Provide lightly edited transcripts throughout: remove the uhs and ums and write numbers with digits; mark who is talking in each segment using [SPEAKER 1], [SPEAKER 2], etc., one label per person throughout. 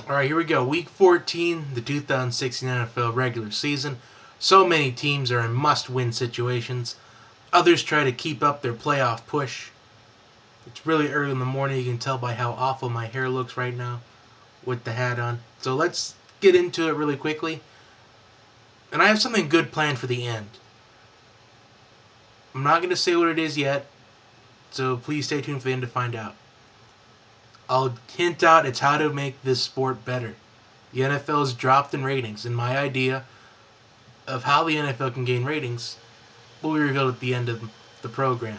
[SPEAKER 1] Alright, here we go. Week 14, the 2016 NFL regular season. So many teams are in must win situations. Others try to keep up their playoff push. It's really early in the morning. You can tell by how awful my hair looks right now with the hat on. So let's get into it really quickly. And I have something good planned for the end. I'm not going to say what it is yet, so please stay tuned for the end to find out. I'll hint out it's how to make this sport better. The NFL has dropped in ratings, and my idea of how the NFL can gain ratings will be revealed at the end of the program.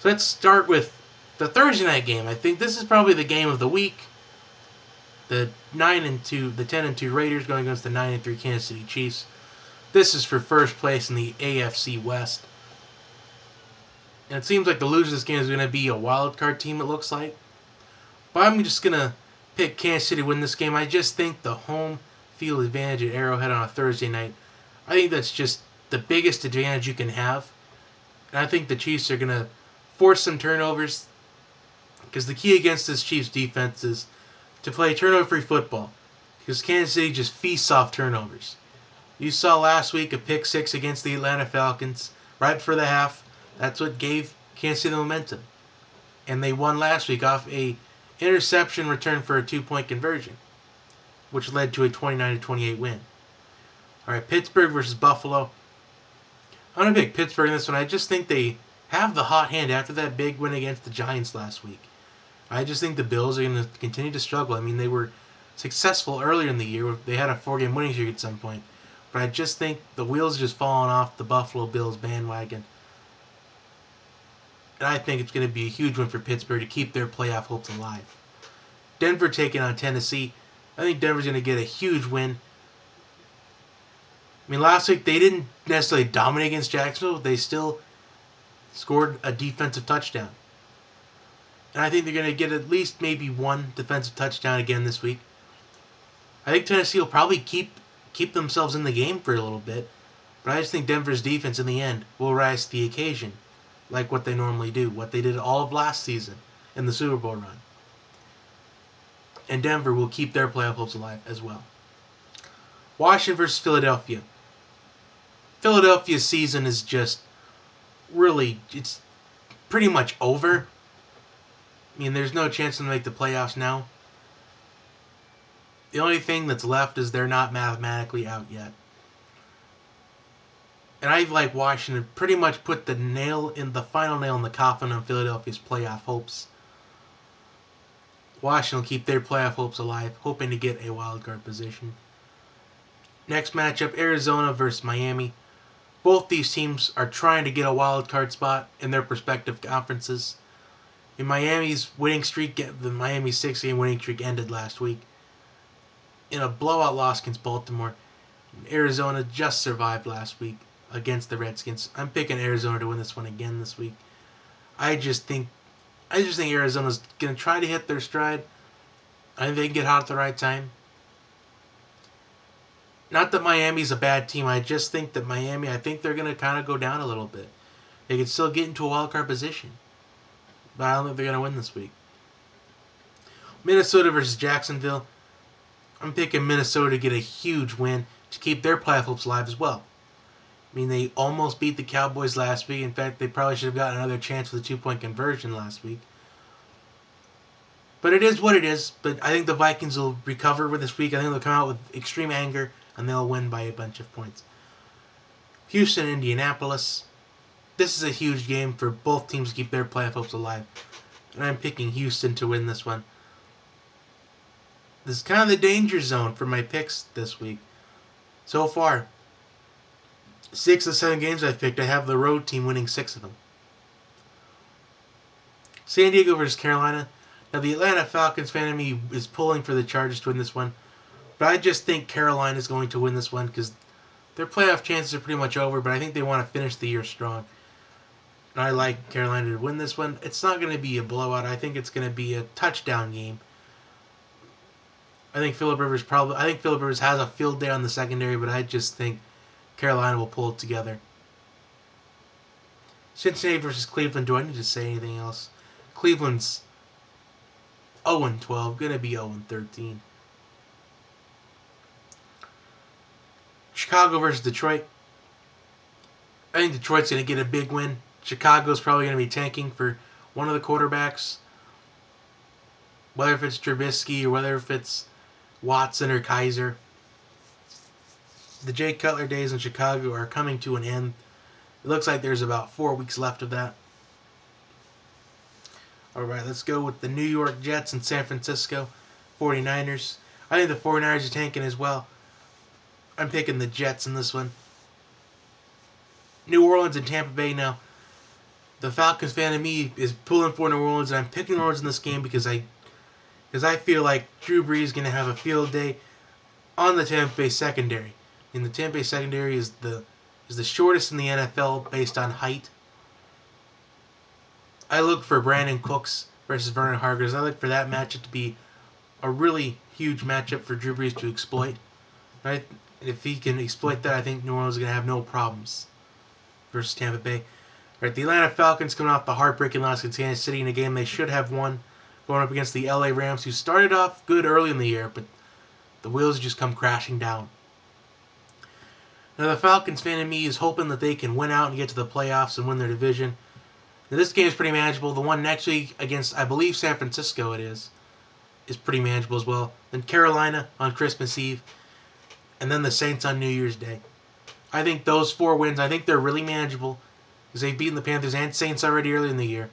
[SPEAKER 1] So let's start with the Thursday night game. I think this is probably the game of the week. The 9-2, the 10-2 Raiders going against the 9-3 Kansas City Chiefs. This is for first place in the AFC West. And it seems like the loser of this game is going to be a wild card team, it looks like. But I'm just going to pick Kansas City to win this game. I just think the home field advantage at Arrowhead on a Thursday night, I think that's just the biggest advantage you can have. And I think the Chiefs are going to force some turnovers because the key against this Chiefs defense is to play turnover-free football because Kansas City just feasts off turnovers. You saw last week a pick six against the Atlanta Falcons right before the half. That's what gave Kansas City the momentum. And they won last week off a interception return for a 2-point conversion, which led to a 29-28 win. All right, Pittsburgh versus Buffalo. I'm going to pick Pittsburgh in this one. I just think they have the hot hand after that big win against the Giants last week. I just think the Bills are going to continue to struggle. I mean, they were successful earlier in the year. They had a 4-game winning streak at some point. But I just think the wheels are just falling off the Buffalo Bills bandwagon. And I think it's going to be a huge win for Pittsburgh to keep their playoff hopes alive. Denver taking on Tennessee. I think Denver's going to get a huge win. I mean, last week they didn't necessarily dominate against Jacksonville. They still scored a defensive touchdown. And I think they're going to get at least maybe one defensive touchdown again this week. I think Tennessee will probably keep themselves in the game for a little bit. But I just think Denver's defense in the end will rise to the occasion, like what they normally do, what they did all of last season in the Super Bowl run. And Denver will keep their playoff hopes alive as well. Washington versus Philadelphia. Philadelphia's season is just really, it's pretty much over. I mean, there's no chance to make the playoffs now. The only thing that's left is they're not mathematically out yet. And I like Washington pretty much put the final nail in the coffin of Philadelphia's playoff hopes. Washington will keep their playoff hopes alive, hoping to get a wild card position. Next matchup, Arizona versus Miami. Both these teams are trying to get a wild card spot in their respective conferences. In Miami's winning streak, the Miami 6-game winning streak ended last week in a blowout loss against Baltimore. Arizona just survived last week against the Redskins. I'm picking Arizona to win this one again this week. I just think Arizona's gonna try to hit their stride. I think they can get hot at the right time. Not that Miami's a bad team. I just think that Miami, I think they're gonna kind of go down a little bit. They can still get into a wild card position, but I don't think they're gonna win this week. Minnesota versus Jacksonville. I'm picking Minnesota to get a huge win to keep their playoff hopes alive as well. I mean, they almost beat the Cowboys last week. In fact, they probably should have gotten another chance with a 2-point conversion last week. But it is what it is. But I think the Vikings will recover with this week. I think they'll come out with extreme anger and they'll win by a bunch of points. Houston, Indianapolis. This is a huge game for both teams to keep their playoff hopes alive. And I'm picking Houston to win this one. This is kind of the danger zone for my picks this week. So far, 6 of 7 games I've picked, I have the road team winning 6 of them. San Diego versus Carolina. Now, the Atlanta Falcons fan of me is pulling for the Chargers to win this one. But I just think Carolina is going to win this one because their playoff chances are pretty much over, but I think they want to finish the year strong. And I like Carolina to win this one. It's not going to be a blowout. I think it's going to be a touchdown game. I think Philip Rivers has a field day on the secondary, but I just think Carolina will pull it together. Cincinnati versus Cleveland. Do I need to say anything else? Cleveland's 0-12, gonna be 0-13. Chicago versus Detroit. I think Detroit's going to get a big win. Chicago's probably going to be tanking for one of the quarterbacks. Whether if it's Trubisky or whether if it's Watson or Kaiser. The Jay Cutler days in Chicago are coming to an end. It looks like there's about 4 weeks left of that. Alright, let's go with the New York Jets and San Francisco 49ers. I think the 49ers are tanking as well. I'm picking the Jets in this one. New Orleans and Tampa Bay now. The Falcons fan of me is pulling for New Orleans, and I'm picking New Orleans in this game because I feel like Drew Brees is going to have a field day on the Tampa Bay secondary. And the Tampa Bay secondary is the shortest in the NFL based on height. I look for Brandon Cooks versus Vernon Hargreaves. I look for that matchup to be a really huge matchup for Drew Brees to exploit. Right? If he can exploit that, I think New Orleans is going to have no problems versus Tampa Bay. Right, the Atlanta Falcons coming off the heartbreaking loss against Kansas City in a game they should have won, going up against the LA Rams, who started off good early in the year, but the wheels just come crashing down. Now, the Falcons fan in me is hoping that they can win out and get to the playoffs and win their division. Now, this game is pretty manageable. The one next week against, I believe, San Francisco is pretty manageable as well. Then Carolina on Christmas Eve, and then the Saints on New Year's Day. I think those 4 wins, I think they're really manageable because they've beaten the Panthers and Saints already early in the year.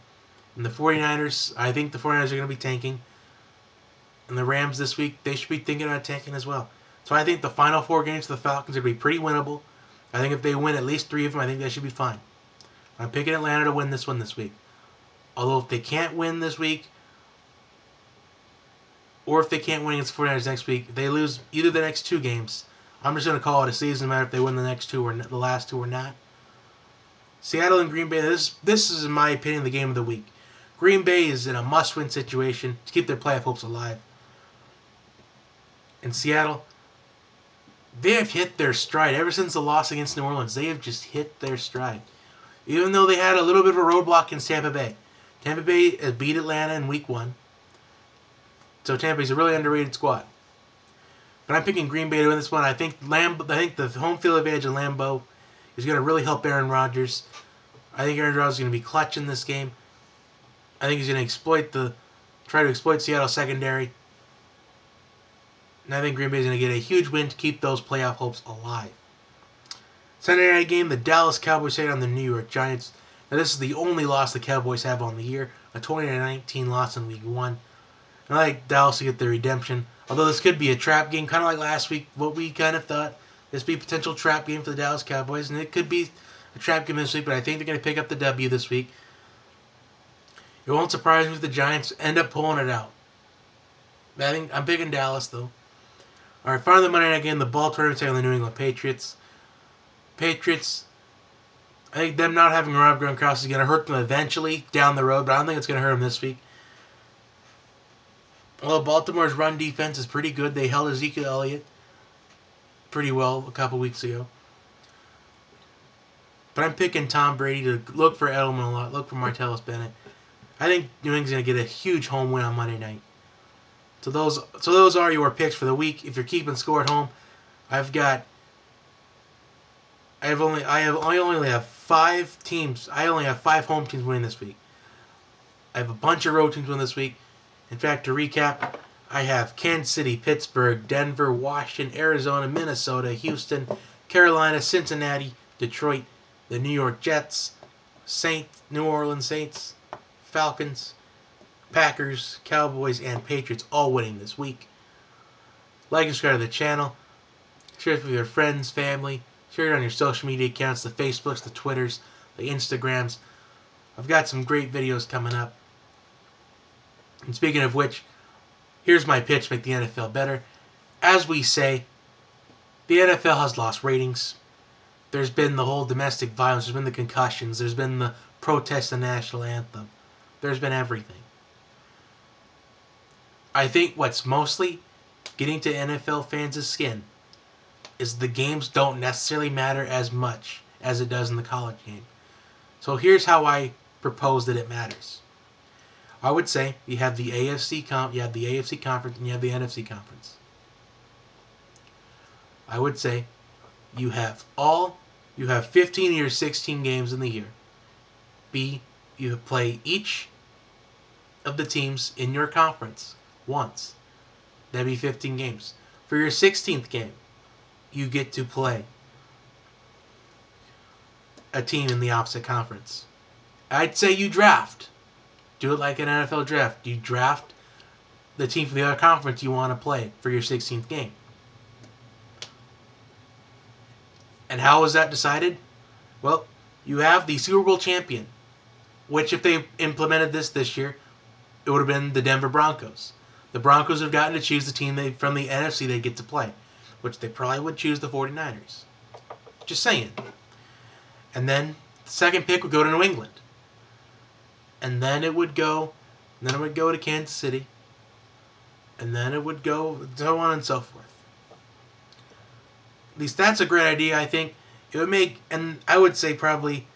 [SPEAKER 1] And the 49ers, I think the 49ers are going to be tanking. And the Rams this week, they should be thinking about tanking as well. So I think the final 4 games for the Falcons are going to be pretty winnable. I think if they win at least 3 of them, I think they should be fine. I'm picking Atlanta to win this one this week. Although if they can't win this week, or if they can't win against the 49ers next week, if they lose either the next 2 games, I'm just going to call it a season, no matter if they win the next 2 or the last 2 or not. Seattle and Green Bay, this is, in my opinion, the game of the week. Green Bay is in a must-win situation to keep their playoff hopes alive. And Seattle, they have hit their stride. Ever since the loss against New Orleans, they have just hit their stride. Even though they had a little bit of a roadblock against Tampa Bay. Tampa Bay beat Atlanta in week 1. So Tampa Bay's a really underrated squad. But I'm picking Green Bay to win this one. I think the home field advantage in Lambeau is going to really help Aaron Rodgers. I think Aaron Rodgers is going to be clutch in this game. I think he's going to try to exploit Seattle's secondary. And I think Green Bay is going to get a huge win to keep those playoff hopes alive. Sunday night game, the Dallas Cowboys take on the New York Giants. Now this is the only loss the Cowboys have on the year, a 20-19 loss in Week 1. And I like Dallas to get their redemption. Although this could be a trap game, kind of like last week, what we kind of thought. This would be a potential trap game for the Dallas Cowboys, and it could be a trap game this week, but I think they're going to pick up the W this week. It won't surprise me if the Giants end up pulling it out. I'm picking Dallas, though. Alright, finally the Monday night game, the Baltimore Ravens taking on the New England Patriots. Patriots, I think them not having Rob Gronkowski is going to hurt them eventually down the road, but I don't think it's going to hurt them this week. Well, Baltimore's run defense is pretty good. They held Ezekiel Elliott pretty well a couple weeks ago. But I'm picking Tom Brady to look for Edelman a lot, look for Martellus Bennett. I think New England's going to get a huge home win on Monday night. So those are your picks for the week. If you're keeping score at home, I only have 5 teams. I only have 5 home teams winning this week. I have a bunch of road teams winning this week. In fact, to recap, I have Kansas City, Pittsburgh, Denver, Washington, Arizona, Minnesota, Houston, Carolina, Cincinnati, Detroit, the New York Jets, New Orleans Saints, Falcons, Packers, Cowboys, and Patriots all winning this week. Like and subscribe to the channel. Share it with your friends, family. Share it on your social media accounts, the Facebooks, the Twitters, the Instagrams. I've got some great videos coming up. And speaking of which, here's my pitch to make the NFL better. As we say, the NFL has lost ratings. There's been the whole domestic violence. There's been the concussions. There's been the protest of the national anthem. There's been everything. I think what's mostly getting to NFL fans' skin is the games don't necessarily matter as much as it does in the college game. So here's how I propose that it matters. I would say you have the AFC conference, and you have the NFC conference. I would say You have 15 of your 16 games in the year. B, you play each of the teams in your conference once. That'd be 15 games. For your 16th game, you get to play a team in the opposite conference. I'd say you draft. Do it like an NFL draft. You draft the team from the other conference you want to play for your 16th game. And how was that decided? Well, you have the Super Bowl champion, which if they implemented this year, it would have been the Denver Broncos. The Broncos have gotten to choose the team from the NFC they get to play, which they probably would choose the 49ers. Just saying. And then the second pick would go to New England. And then it would go to Kansas City. And then it would go so on and so forth. At least that's a great idea, I think. It would make, and I would say probably,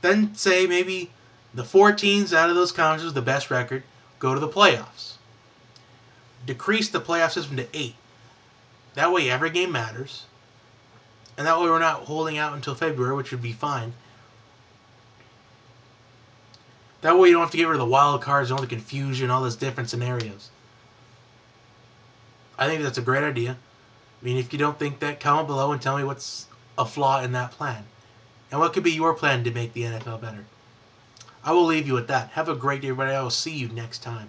[SPEAKER 1] then say maybe the 4 teams out of those conferences with the best record go to the playoffs. Decrease the playoff system to 8. That way every game matters. And that way we're not holding out until February, which would be fine. That way you don't have to get rid of the wild cards, all the confusion, all those different scenarios. I think that's a great idea. I mean, if you don't think that, comment below and tell me what's a flaw in that plan. And what could be your plan to make the NFL better? I will leave you with that. Have a great day, everybody. I will see you next time.